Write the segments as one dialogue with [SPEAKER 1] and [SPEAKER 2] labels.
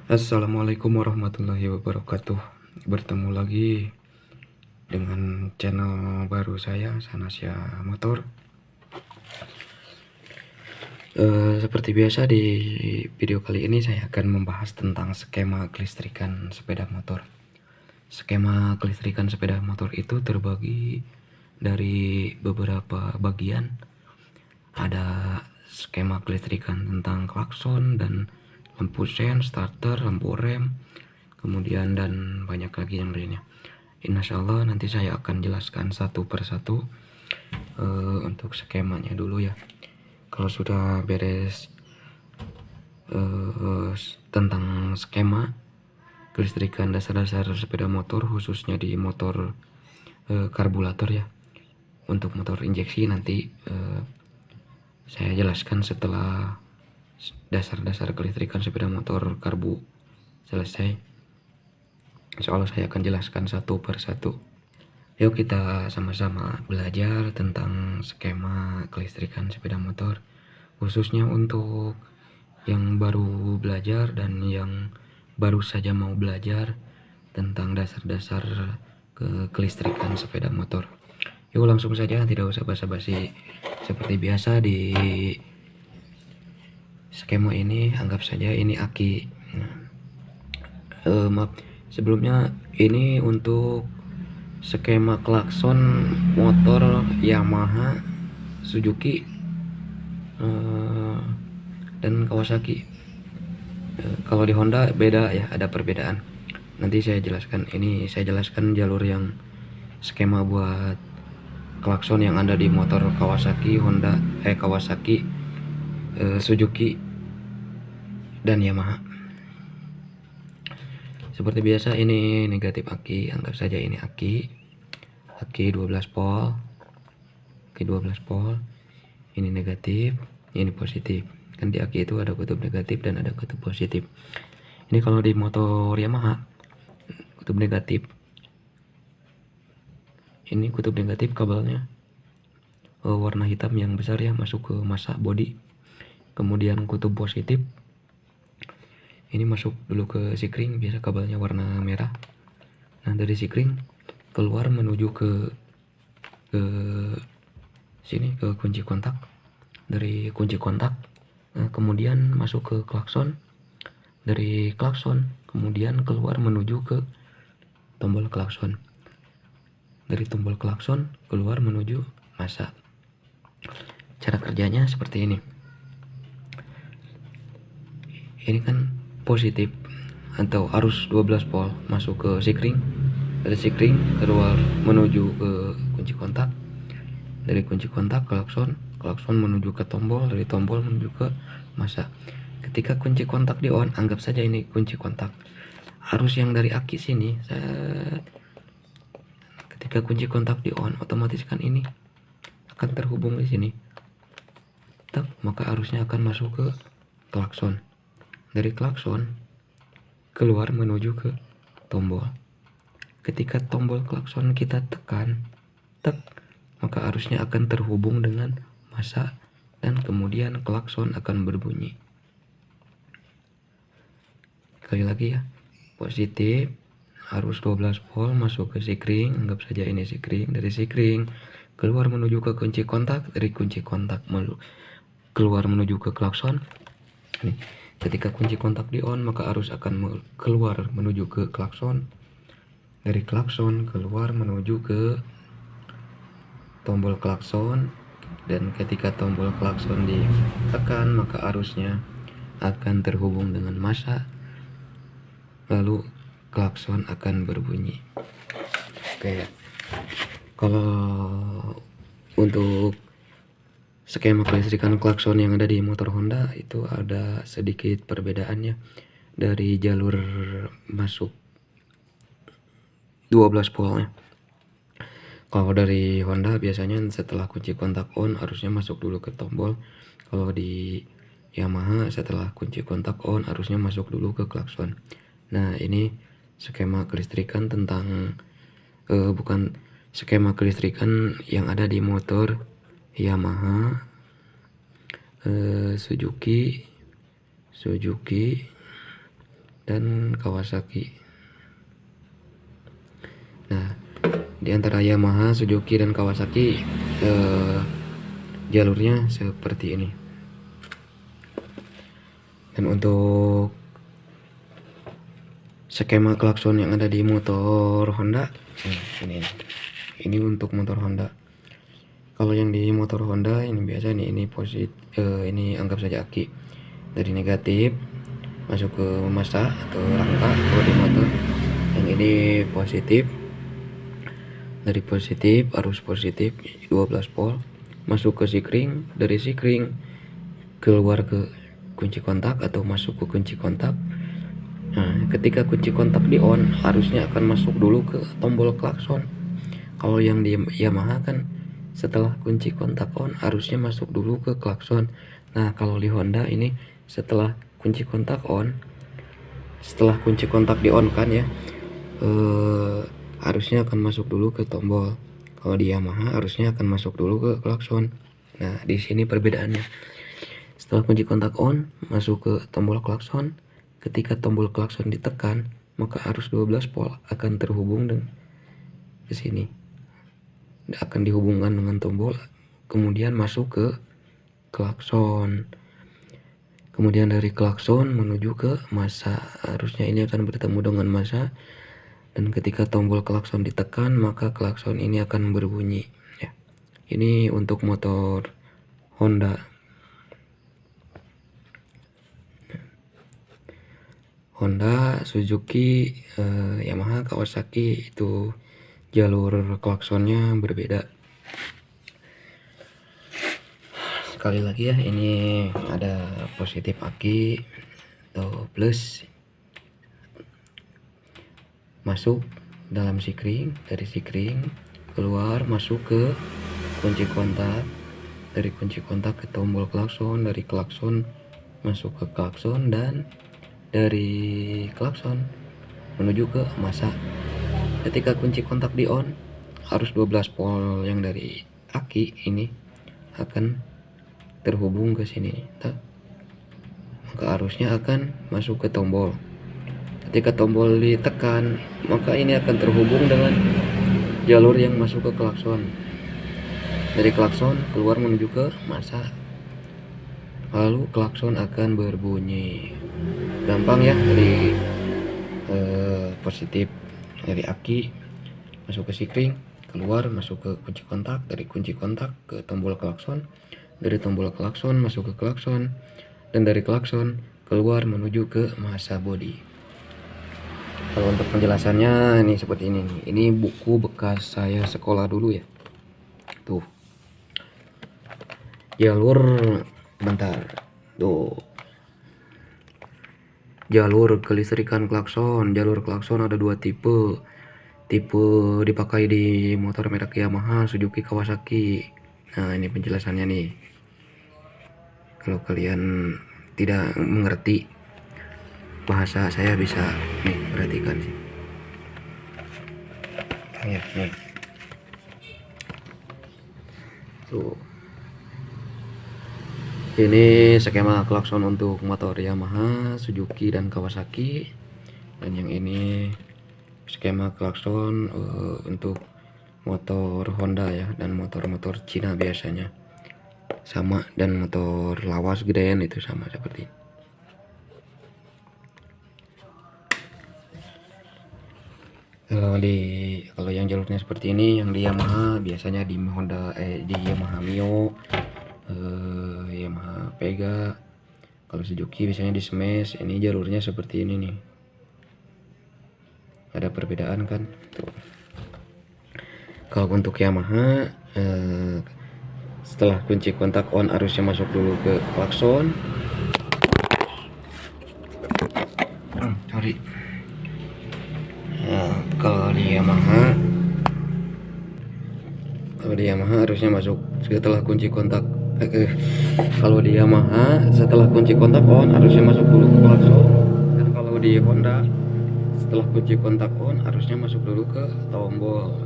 [SPEAKER 1] Assalamualaikum warahmatullahi wabarakatuh. Bertemu lagi dengan channel baru saya, Sanasya Motor. Seperti biasa di video kali ini saya akan membahas tentang skema kelistrikan sepeda motor. Skema kelistrikan sepeda motor itu terbagi dari beberapa bagian. Ada skema kelistrikan tentang klakson dan lampu sen, starter, lampu rem, kemudian dan banyak lagi yang lainnya. Insya Allah nanti saya akan jelaskan satu persatu. Untuk skemanya dulu ya. Kalau sudah beres tentang skema kelistrikan dasar-dasar sepeda motor, khususnya di motor karburator ya. Untuk motor injeksi nanti saya jelaskan setelah dasar-dasar kelistrikan sepeda motor karbu selesai. Insya Allah saya akan jelaskan satu persatu. Yuk kita sama-sama belajar tentang skema kelistrikan sepeda motor, khususnya untuk yang baru belajar dan yang baru saja mau belajar tentang dasar-dasar kelistrikan sepeda motor. Yuk langsung saja, tidak usah basa-basi. Seperti biasa di skema ini anggap saja ini aki. Maaf, sebelumnya ini untuk skema klakson motor Yamaha, Suzuki, dan Kawasaki. Kalau di Honda beda ya, ada perbedaan. Nanti saya jelaskan. Ini saya jelaskan jalur yang skema buat klakson yang ada di motor Kawasaki, Kawasaki, Suzuki, dan Yamaha. Seperti biasa ini negatif aki, anggap saja ini aki 12 volt, aki 12 volt, ini negatif, ini positif. Kan di aki itu ada kutub negatif dan ada kutub positif. Ini kalau di motor Yamaha kutub negatif. Ini kutub negatif kabelnya warna hitam yang besar ya, masuk ke massa body. Kemudian kutub positif ini masuk dulu ke sikring, biasa kabelnya warna merah. Nah dari sikring keluar menuju ke sini, ke kunci kontak. Dari kunci kontak kemudian masuk ke klakson. Dari klakson kemudian keluar menuju ke tombol klakson. Dari tombol klakson keluar menuju massa. Cara kerjanya seperti ini. Ini kan positif atau arus 12 volt masuk ke sikring. Dari sikring keluar menuju ke kunci kontak. Dari kunci kontak klakson menuju ke tombol, dari tombol menuju ke massa. Ketika kunci kontak di on, anggap saja ini kunci kontak. Arus yang dari aki sini, ketika kunci kontak di on, otomatis kan ini akan terhubung di sini. Maka arusnya akan masuk ke klakson. Dari klakson keluar menuju ke tombol. Ketika tombol klakson kita tekan, maka arusnya akan terhubung dengan massa dan kemudian klakson akan berbunyi. Sekali lagi ya, positif arus 12 volt masuk ke sikring, anggap saja ini sikring. Dari sikring keluar menuju ke kunci kontak, dari kunci kontak keluar menuju ke klakson. Ketika kunci kontak di on, maka arus akan keluar menuju ke klakson. Dari klakson keluar menuju ke tombol klakson, dan ketika tombol klakson ditekan, maka arusnya akan terhubung dengan massa, lalu klakson akan berbunyi. Oke, kalau untuk skema kelistrikan klakson yang ada di motor Honda itu ada sedikit perbedaannya dari jalur masuk 12 voltnya. Kalau dari Honda biasanya setelah kunci kontak on arusnya masuk dulu ke tombol. Kalau di Yamaha setelah kunci kontak on arusnya masuk dulu ke klakson. Nah ini skema kelistrikan tentang bukan skema kelistrikan yang ada di motor Yamaha, Suzuki, dan Kawasaki. Nah, di antara Yamaha, Suzuki dan Kawasaki jalurnya seperti ini. Dan untuk skema klakson yang ada di motor Honda, ini untuk motor Honda. Kalau yang di motor Honda ini biasa nih, ini anggap saja aki dari negatif masuk ke masa atau rangka bodi motor. Yang ini positif, dari positif arus positif 12 volt masuk ke sikring, dari sikring keluar ke kunci kontak atau masuk ke kunci kontak. Nah, ketika kunci kontak di on, harusnya akan masuk dulu ke tombol klakson. Kalau yang di Yamaha kan setelah kunci kontak on harusnya masuk dulu ke klakson. Nah, kalau di Honda ini setelah kunci kontak on, setelah kunci kontak di on kan ya, harusnya akan masuk dulu ke tombol. Kalau di Yamaha harusnya akan masuk dulu ke klakson. Nah, di sini perbedaannya. Setelah kunci kontak on, masuk ke tombol klakson. Ketika tombol klakson ditekan, maka arus 12 volt akan terhubung dengan ke sini. Akan dihubungkan dengan tombol, kemudian masuk ke klakson. Kemudian dari klakson menuju ke massa. Harusnya ini akan bertemu dengan massa. Dan ketika tombol klakson ditekan, maka klakson ini akan berbunyi. Ya. Ini untuk motor Honda. Honda, Suzuki, Yamaha, Kawasaki itu jalur klaksonnya berbeda. Sekali lagi ya, ini ada positif aki atau plus masuk dalam sikring, dari sikring keluar masuk ke kunci kontak, dari kunci kontak ke tombol klakson, dari klakson masuk ke klakson, dan dari klakson menuju ke massa. Ketika kunci kontak di on, arus 12 volt yang dari aki ini akan terhubung ke sini. Maka arusnya akan masuk ke tombol. Ketika tombol ditekan, maka ini akan terhubung dengan jalur yang masuk ke klakson. Dari klakson keluar menuju ke massa. Lalu klakson akan berbunyi. Gampang ya, dari positif dari aki masuk ke sikring, keluar masuk ke kunci kontak, dari kunci kontak ke tombol klakson, dari tombol klakson masuk ke klakson, dan dari klakson keluar menuju ke massa bodi. Kalau untuk penjelasannya ini seperti ini nih. Ini buku bekas saya sekolah dulu ya. Tuh. Jalur bentar. Tuh. Jalur kelistrikan klakson. Jalur klakson ada dua tipe. Tipe dipakai di motor merek Yamaha, Suzuki, Kawasaki. Nah, ini penjelasannya nih. Kalau kalian tidak mengerti bahasa saya, bisa nih perhatikan sih. Ya, nih. Tuh. Ini skema klakson untuk motor Yamaha, Suzuki, dan Kawasaki. Dan yang ini skema klakson untuk motor Honda ya, dan motor-motor Cina biasanya sama, dan motor lawas gedean itu sama seperti ini. Kalau yang jalurnya seperti ini, yang di Yamaha biasanya di Honda, di Yamaha Mio, Yamaha Pega. Kalau Suzuki biasanya di Smash. Ini jalurnya seperti ini nih. Ada perbedaan kan? Tuh. Kalau untuk Yamaha, setelah kunci kontak on, arusnya masuk dulu ke klakson. Sorry. Nah, kalau di Yamaha harusnya masuk setelah kunci kontak. Kalau di Yamaha setelah kunci kontak on, harusnya masuk dulu ke klakson. Dan kalau di Honda setelah kunci kontak on, harusnya masuk dulu ke tombol.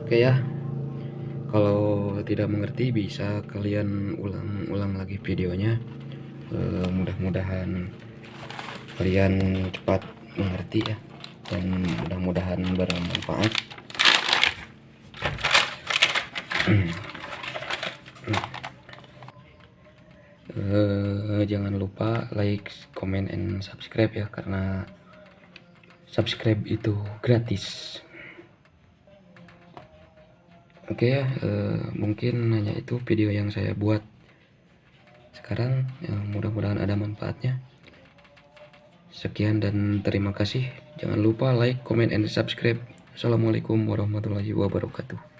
[SPEAKER 1] Oke ya. Kalau tidak mengerti bisa kalian ulang lagi videonya. Mudah-mudahan kalian cepat mengerti ya, dan mudah-mudahan bermanfaat. Jangan lupa like, comment, and subscribe ya, karena subscribe itu gratis. Oke ya, mungkin hanya itu video yang saya buat sekarang. Mudah-mudahan ada manfaatnya. Sekian dan terima kasih. Jangan lupa like, comment, and subscribe. Assalamualaikum warahmatullahi wabarakatuh.